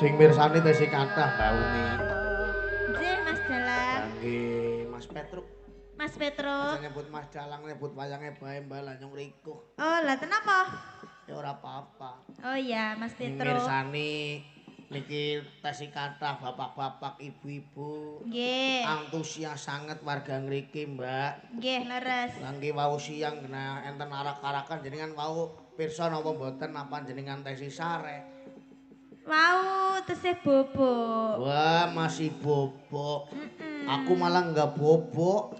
Sing mirsani tesih kathah Mbak Umi. Nggih Mas Dalang. Nggih, Mas Petruk. Mas Petruk. Aja nyebut Mas Dalang nyebut wayange bae Mbak lah nyong rikuh. Oh, lah kenapa? Ya ora apa-apa. Oh iya, Mas Sing Petruk. mirsani niki tesih kathah bapak-bapak, ibu-ibu. Nggih. Antusias sanget warga ngriki, Mbak. Nggih, leres. Langgi wau siang kena enten arak-arakan jenengan wau pirsa napa mboten napa jenengan tesih sare. Wow, tesih bobok. Wah, masih bobok. Aku malah enggak bobok.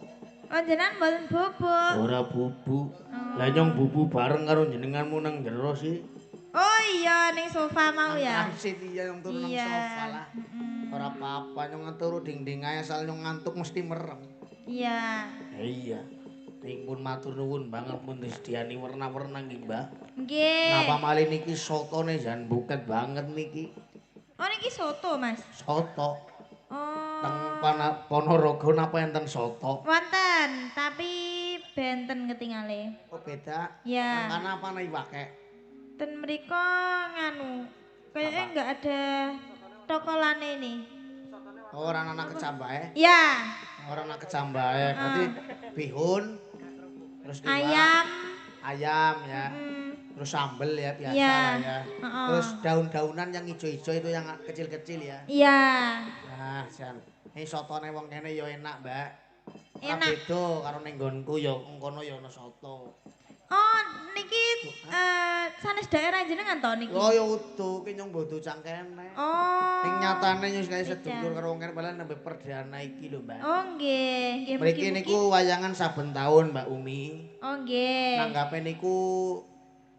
Oh, jenengan mboten bobok. Ora bubu. Lah nyong bubu bareng karo jenenganmu nang jero sih. Oh iya, ning sofa mau ya. Transit iya yang turun nang sofa lah. Ora apa-apa nyong turu ding-ding ae asal nyong ngantuk mesti merem. Iya. Iya. Ning pun matur nuwun banget mun disediani werna-werna nggih, Mbah. Nggih. Napa malih niki sotone jan buket banget niki. Oh niki soto, Mas. Soto. Oh. Teng Ponorogo napa enten soto? Wonten, tapi benten ketingale. Oh beda. Ya. Nang kana apa nek iwake? Ten mriko nganu. Kayaknya enggak ada tokolane ini. Oh, ora ana kecambahe? Ya. Ora ana kecambahe. Berarti bihun terus iwak. Ayam. Ayam ya. Terus sambel ya biasa lah ya. Terus daun-daunan yang ijo-ijo itu yang kecil-kecil ya. Iya. Nah, jan. Ini sotone wong kene ya enak, Mbak. Ora Enak. beda karo ning nggonku ya kono ya ana soto. Oh, niki sanes daerah jenengan to niki? Oh, ya utuh, ki nyong bodo cangkene. Oh. Ning nyatane nyong kaya sedulur karo wong kene padahal nembe perdana iki lho, Mbak. Oh, nggih. Nggih Mriki niku wayangan saben taun, Mbak Umi. Oh, nggih. Nanggape niku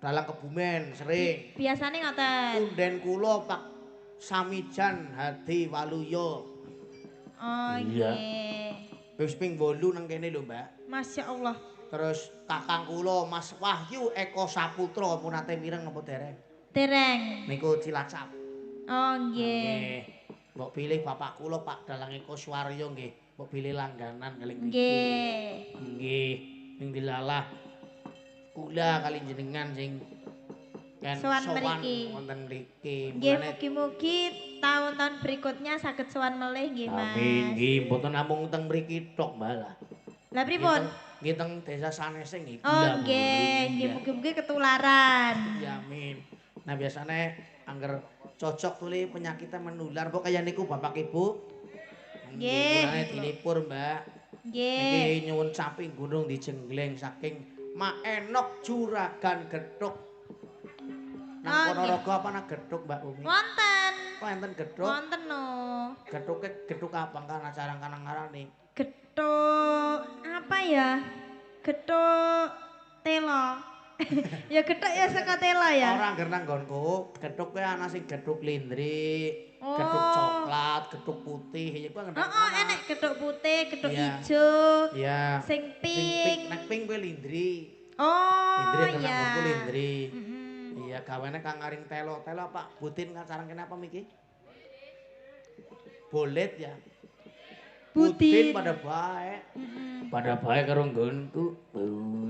dalang Kebumen sering. Biasane ngoten. Punden kula Pak Samijan Hadi Waluyo. Oh, nggih. Wis ping 8 nang kene lho, Mbak. Masya Allah. Terus kakang kula Mas Wahyu Eko Saputra pun nate mireng napa dereng? Dereng. Niku Cilacap. Oh, nggih. Mbok pilih bapak kula Pak Dalang Eko Suwaryo nggih. Mbok pilih langganan kali ngriki. Nggih. Nggih. Ning dilalah kula kali jenengan sing kan sowan wonten mriki. Nggih, mugi-mugi tahun-tahun berikutnya saged sowan melih nggih, Mas. Amin. Nggih, mboten namung teng mriki tok, Mbak lah. Lah pripun? Nggih teng desa sanese nggih. Oh, nggih. Nggih, mugi-mugi ketularan. Ya, amin. Nah, biasane angger cocok tuli penyakitnya menular kok kaya niku Bapak Ibu. Nggih. Mulane dilipur, Mbak. Nggih. Niki nyuwun sapi gunung dijenggleng saking Mak Enok Juragan Gethuk. Nang Ponorogo apa nang Gethuk, Mbak Umi? Wonten. Kok enten Gethuk? Wonten no. Gethuke gethuk apa kan acara kanang ngarani? Gethuk apa ya? Gethuk telo. Ya gethuk ya saka telo ya. Ora angger nang nggonku, gethuk kuwi ana sing gethuk lindri, gethuk coklat, gethuk putih, iku angger. Heeh, enek gethuk putih, gethuk ijo. Iya. Sing pink. Nek pink kuwi lindri. Oh, lindri iya. Lindri lindri. Iya, gawane kang ngaring telo. Telo Pak Butin kacarang kene apa miki? Bolet ya. Budin pada baik. pada bae karo nggonku.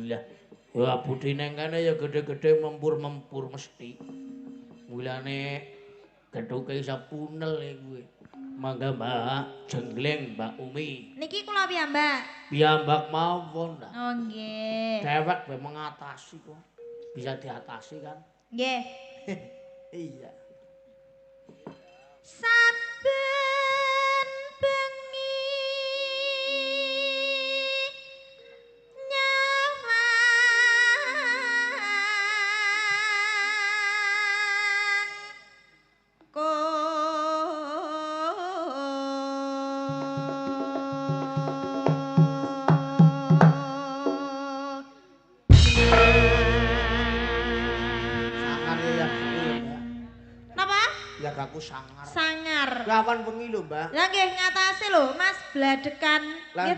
Lah. Wah, budine kene ya gede-gede mempur-mempur mesti. Mulane gethuke isa punel kuwi. Mangga Mbak, jengleng Mbak Umi. Niki kula piyambak. Piyambak mawon. Oh nggih. Dewek be mengatasi kok. Bisa diatasi kan? Nggih. Iya. Saben bengi Aku sangar. Sangar. Lawan wengi lho, Mbak. Lah nggih ngatasi lho, Mas bladekan. Lah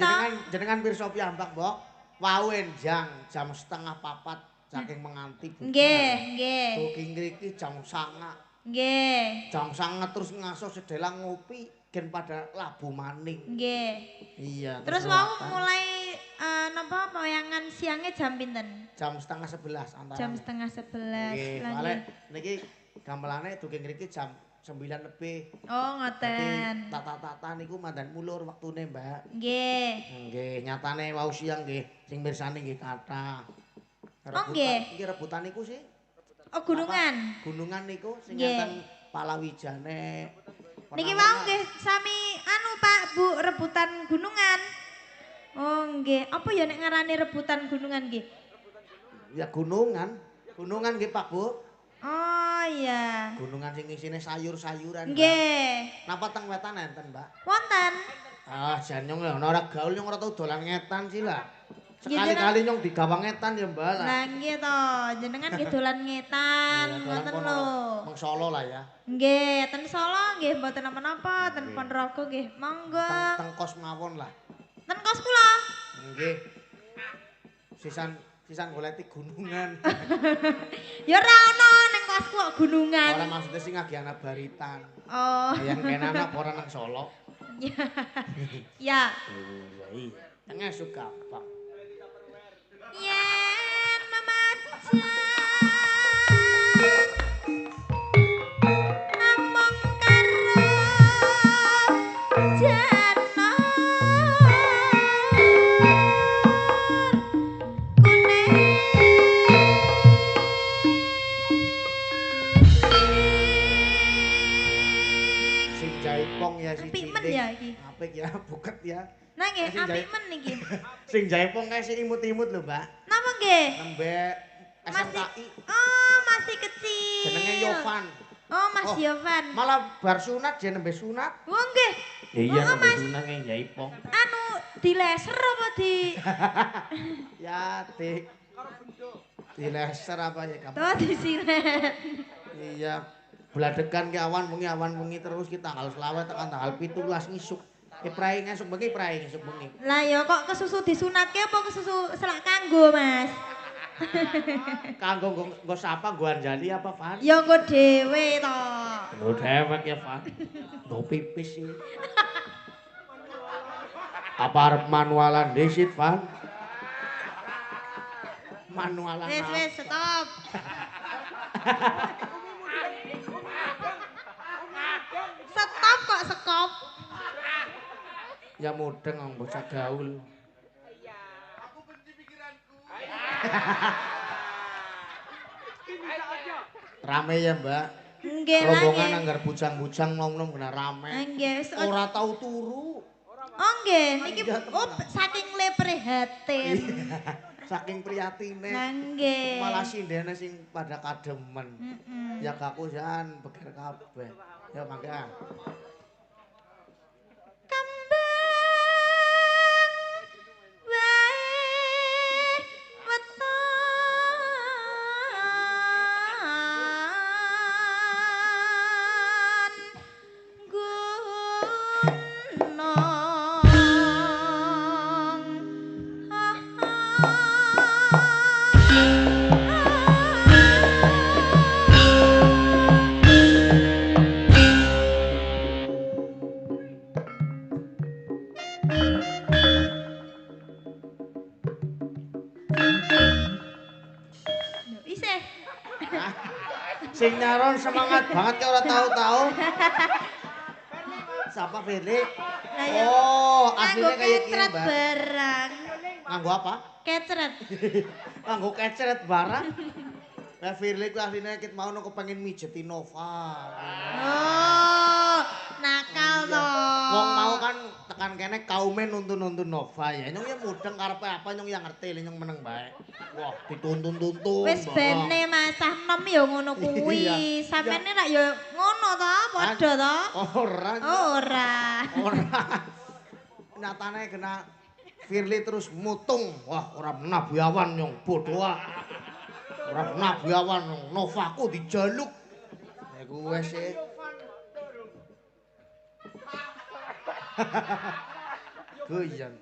jenengan pirsa piyambak, Mbok. Wau enjang jam 3:30 saking menganti. Nggih, nggih. Booking mriki jam 09.00. Nggih. Jam 09.00 terus ngaso sedelang ngopi gen pada labu maning. Nggih. Iya. Terus wau mulai napa wayangan siangnya jam pinten? Jam 10:30 antara. Jam 10:30. Nggih, soalnya niki gamelane duking mriki jam 9 lebih. Oh, ngoten. Tata-tata niku mandan mulur waktune, Mbak. Nggih. Nggih, nyatane wau siang nggih sing mirsani nggih kathah. Oh, nggih. Iki rebutan niku sih. Oh, gunungan. Gunungan niku sing ngaten palawijane. Niki wau nggih sami anu Pak, Bu, rebutan gunungan. Oh, nggih. Apa ya nek ngarani rebutan gunungan nggih? Ya gunungan. Gunungan nggih, Pak, Bu. Oh iya. Gunungan sing isine sayur-sayuran. Nggih. Napa teng wetan enten, Mbak? Wonten. Ah, jan nyong ora gaul nyong ora tau dolan ngetan sih lah. Sekali-kali nyong digawang ngetan ya, Mbak. Lah nggih to, jenengan nggih dolan ngetan, ngoten lho. Mong Solo lah ya. Nggih, ten Solo nggih mboten napa-napa, ten Ponorogo nggih. Monggo. Teng kos mawon lah. Ten kos kula. Nggih. Sisan goleti gunungan. Ya ora ono ning kosku kok gunungan. Ora maksudnya sing ngagiana baritan. Oh. Yang kena anak ora nang Solo. Ya. Iya. Tengah suka gampang. Yen memacan namung karo apik men ya iki. Apik ya, buket ya. Nah nggih, apik men niki. Sing jaipong kae sing imut-imut lho, Mbak. Napa nggih? Nembe SMKI. Oh, masih kecil. Jenenge Yovan. Oh, Mas Yovan. Malah bar sunat je nembe sunat. Oh nggih. Iya, nembe sunat ning jaipong. Anu dileser apa di Ya, Dik. Dileser apa ya kamu? Tuh disilet. Iya. Bladekan ki awan wengi terus kita tanggal selawe tekan tanggal 17 ngisuk. Prai ngesuk bengi, prai ngesuk bengi. Lah ya kok kesusu disunatke apa kesusu selak kanggo, Mas? Kanggo nggo sapa nggo anjali apa, Van? Ya nggo dhewe to. Nggo dewek ya, Van. Nggo pipis iki. Apa arep manualan disit, Van? Manualan. Wes stop. Stop kok sekop. Ya mudeng wong bocah gaul. Aku benci pikiranku. Rame ya, Mbak. Nggih lah. Rombongan anggar bujang-bujang nom-nom kena rame. Nggih. Ora tau turu. Oh nggih, niki saking prihatin. Saking priyatine. Nggih. Malah sindene sing pada kademen. Ya gaku jan beger kabeh. Ya mangga. Isih. Sing nyaron semangat banget kayak ora tahu-tahu. Siapa Firly? Lah ya. Oh, Nganggo aslinya kayak gini, kecret Mbak. barang. Nganggo apa? Kecret. Nganggo keceret barang. Nah, Firly ku aslinya ket mau nang pengen mijeti Nova. Oh, nakal toh. Wong mau kan tekan kene kaume nuntun-nuntun Nova ya. Nyong ya mudeng karepe apa nyong ya ngerti nyong meneng bae. Wah, dituntun-tuntun. Wis bene masah nom ya ngono kuwi. Iya. Sampeyan rak ya ngono to, padha to? Ora. Ora. Ora. Nyatane kena Firly terus mutung. Wah, ora Nabi Awan nyong bodoh ah. Ora Nabi Awan Novaku dijaluk. Ya kuwi sih. Guyon.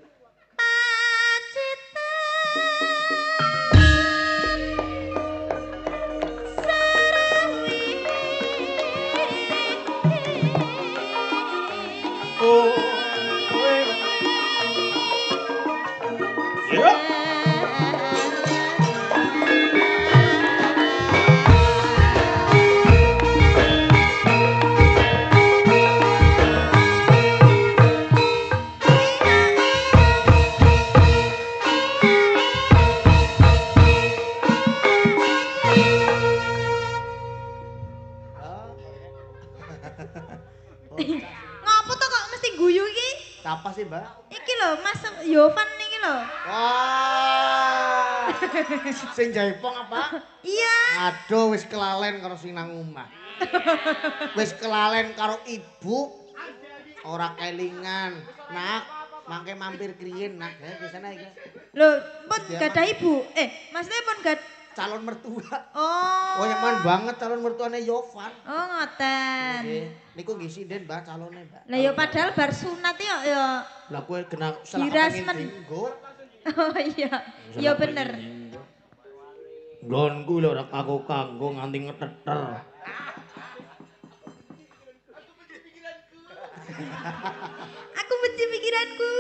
Ngopo to kok mesti guyu iki? Apa sih, Mbak? Iki lho, Mas Yovan iki lho. Wah. Sing jaipong apa? Iya. Aduh wis kelalen karo sing nang omah. Wis kelalen karo ibu. Ora kelingan. Nak, mangke mampir kriyen, Nak. Ya biasane iki. Lho, pun gadah ibu. Maksudnya pun gad Calon mertua. Oh. Oh, nyaman banget calon mertuane Yovan. Oh, ngoten. Nggih. Niku nggih sinden, Mbak, calone, Mbak. Lah ya padahal bar sunat ya. Lah kowe kena salah Dirasmen. pengen dinggo. Oh iya. Iya bener. Nggonku lho ora aku kanggo nganti ngeteter. Aku benci pikiranku.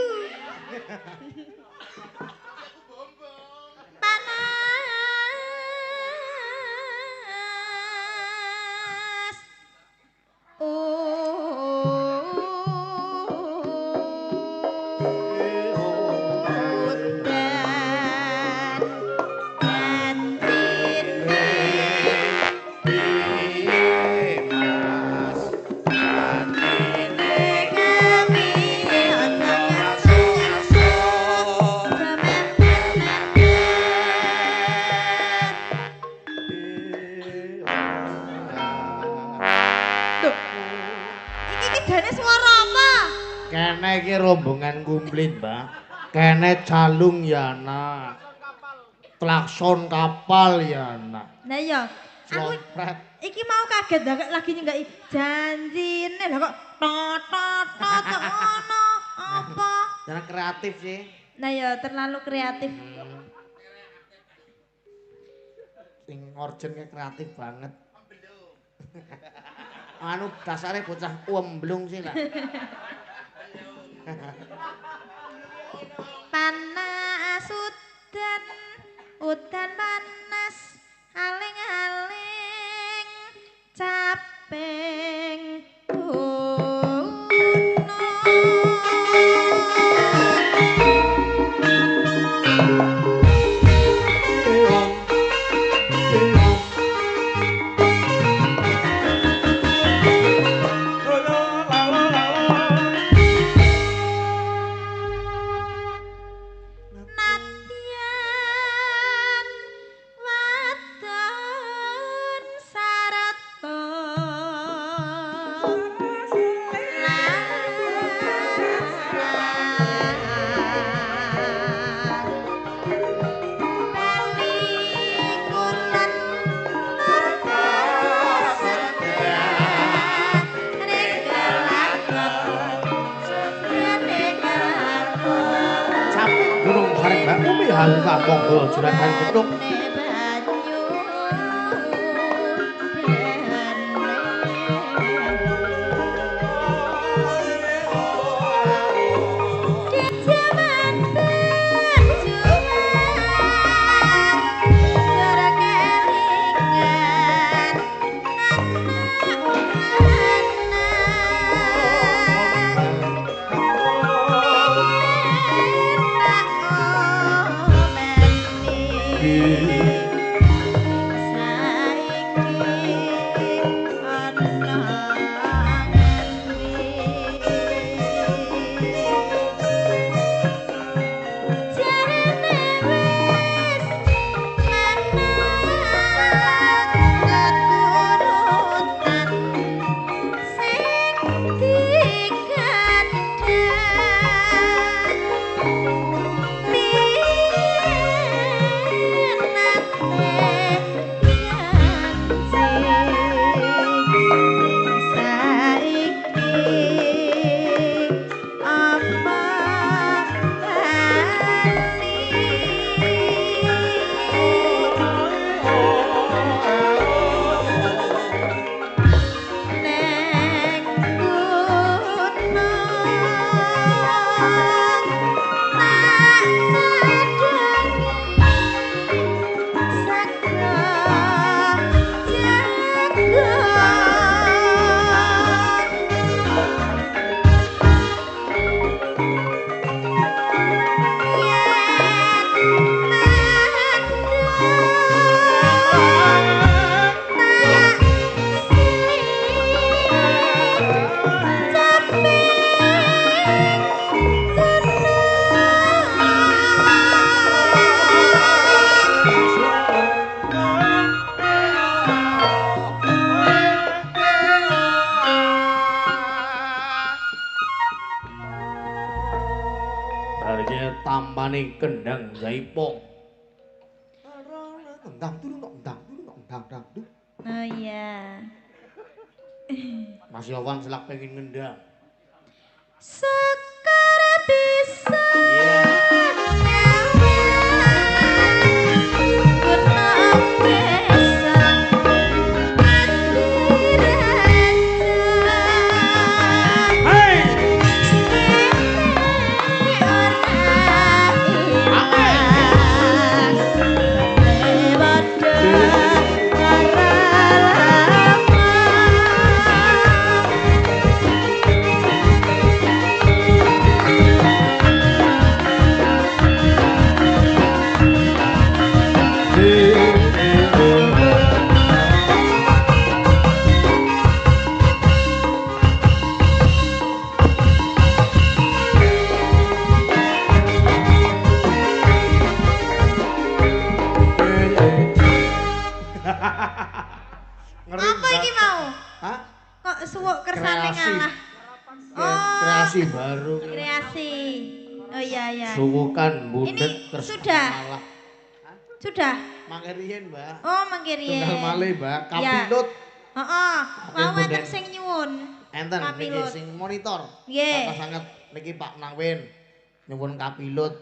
Panas. Kene iki rombongan kumplit, Mbak. Kene calung ya, Nak. Klakson kapal ya, Nak. Nah iya, aku Slompret. iki mau kaget lagi nyenggaki janjine lah kok tot ngono apa? Jangan kreatif sih. Nah ya terlalu kreatif. Sing orjen kayak kreatif banget. Anu dasare bocah umblung sih lah. Panas udan panas aling-aling caping Hangga monggo juragan gedung. tampaning kendang jaipong. Oh iya. Mas Yowan selak pengen ngendang. Sekar bisa. Apa iki mau? Hah? Kok suwuk kersane ngalah? Kreasi baru. Kreasi. Oh iya ya. Suwukan budet Ini terus sudah. malah. Sudah. Mangke riyen, Mbak. Oh, mangke riyen. Tunggal malih, Mbak. Kapilut. Heeh. Mau Mboten. enten sing nyuwun. Enten niki Kapilut. sing monitor. Nggih. Kata sanget niki Pak Nangwin. Nyuwun kapilut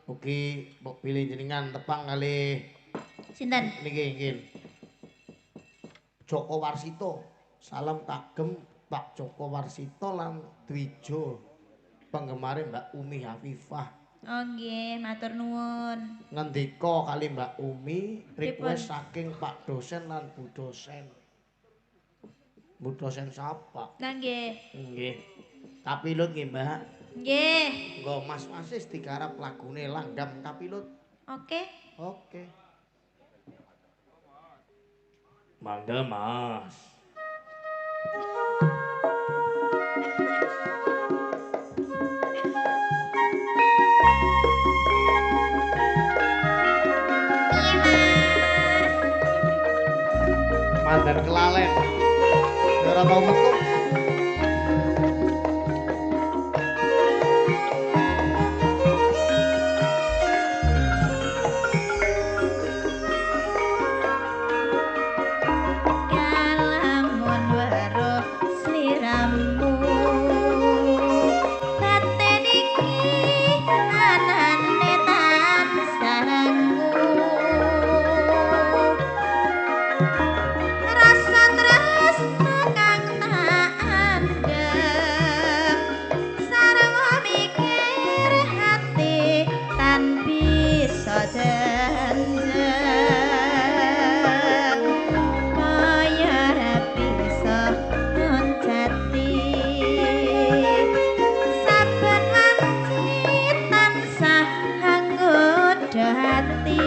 ugi mbok pilih jenengan tepang kali Sinten? niki nggih. Joko Warsito. Salam kagem Pak Joko Warsito lan Dwijo. Penggemare Mbak Umi Hafifah. Oh nggih, matur nuwun. Ngendika kali Mbak Umi request Pripun? saking Pak dosen lan Bu dosen. Bu dosen sapa? Lah nggih. Nggih. Kapilut nggih, Mbak. Nggih. Nggo Mas Wasis digarap lagune Langgam Kapilut. Oke. Oke. Mangga Mas. Mandan kelalen. Ora tau metu. Kalamun weruh sliramu batin iki anane tansahmu rasa tresno kang tak andhep sareng mikir hati tan bisa janjang kaya ra bisa ngoncati saben wanci tansah nggodha ati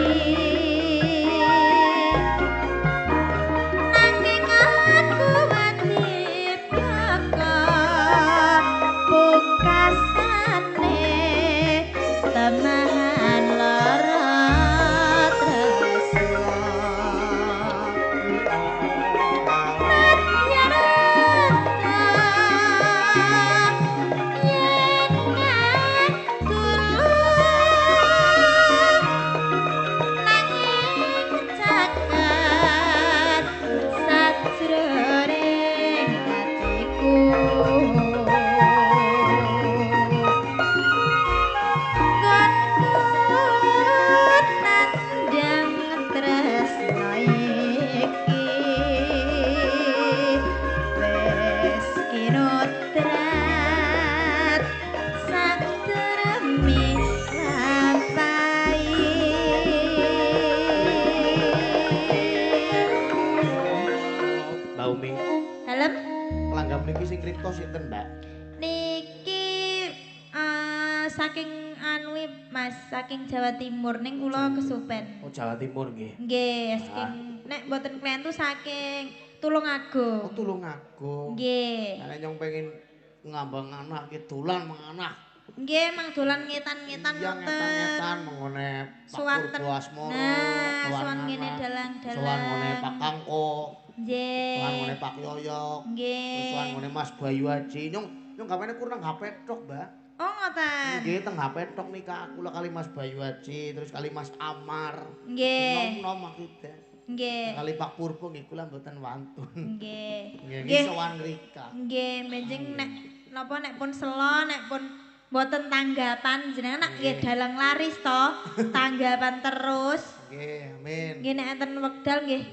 niki sing kripto sinten, Mbak? Niki saking anui Mas, saking Jawa Timur ning kula kesupen. Oh Jawa Timur nggih. Nggih, saking nek mboten klientu saking Tulungagung. Oh, Tulungagung. Nggih. Nek nyong pengen ngambang anak ki dolan menganah. Nggih, mang dolan ngetan-ngetan Iya ngoten. ngetan-ngetan mengone Pak Suwanten. Purbo Asmoro. Nah, suwan ngene Sowan dalang-dalang. ngone Pak Kangko. Nggih. Sowan ngone Pak Yoyok. Terus sowan Nggih. ngone Mas Bayu Haji. Nyong gawene kurang HP tok, Mbak. Oh, ngoten. Nggih, teng HP tok nika kula kali Mas Bayu Haji, terus kali Mas Amar. Nggih. Nom-nom maksudnya. Nggih. Kali Pak Purbo nggih kula mboten wantun. Nggih. Nggih, Nggih. sowan ngrika. Nggih, benjing nek napa nek pun selo, nek pun mboten tanggapan jenengan nak nggih dalang laris to, tanggapan terus. Nggih, amin. Nggih nek enten wekdal nggih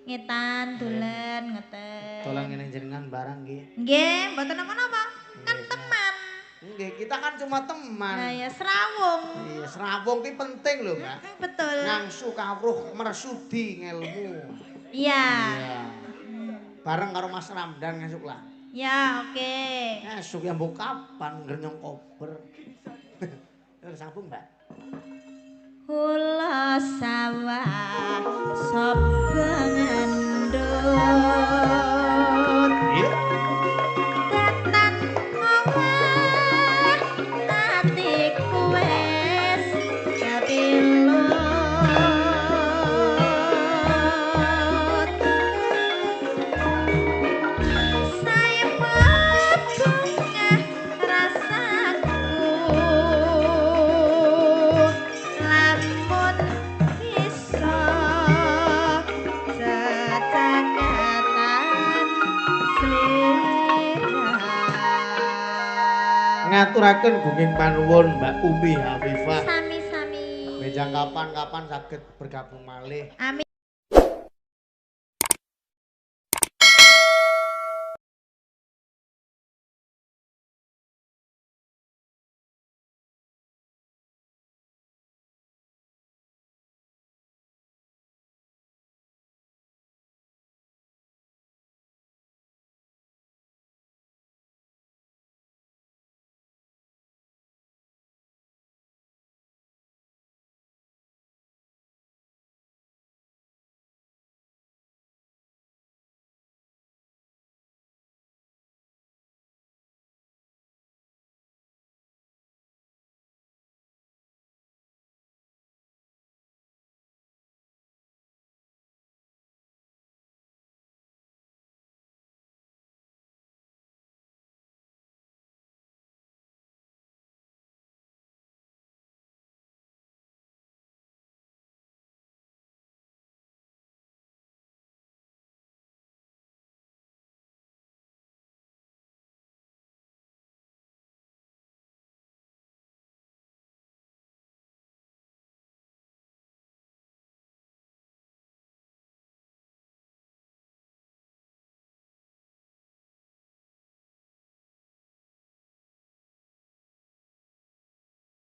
ngetan dolan ngoten. Dolan ngene jenengan barang nggih. Nggih, mboten napa-napa. Kan Nggih, teman. Nggih, kita kan cuma teman. Nah ya serawung. Iya, serawung ki penting lho, Mbak. Betul. Ngangsu kawruh mersudi ngelmu. Iya. Iya. Bareng karo Mas Ramdan ngesuk lah. Ya, oke. Esuk ya mbok kapan ngrenyong kober. Terus sambung, Mbak. Kula sawah sapa ngandut. Iya. Tetan awah atiku wis kapilut. Saya bebungah rasaku lamun bisa cacakatan selera. Ngaturaken gunging panuwun Mbak Umi Hafifah. Sami-sami. Mejang kapan-kapan saged bergabung malih. Amin.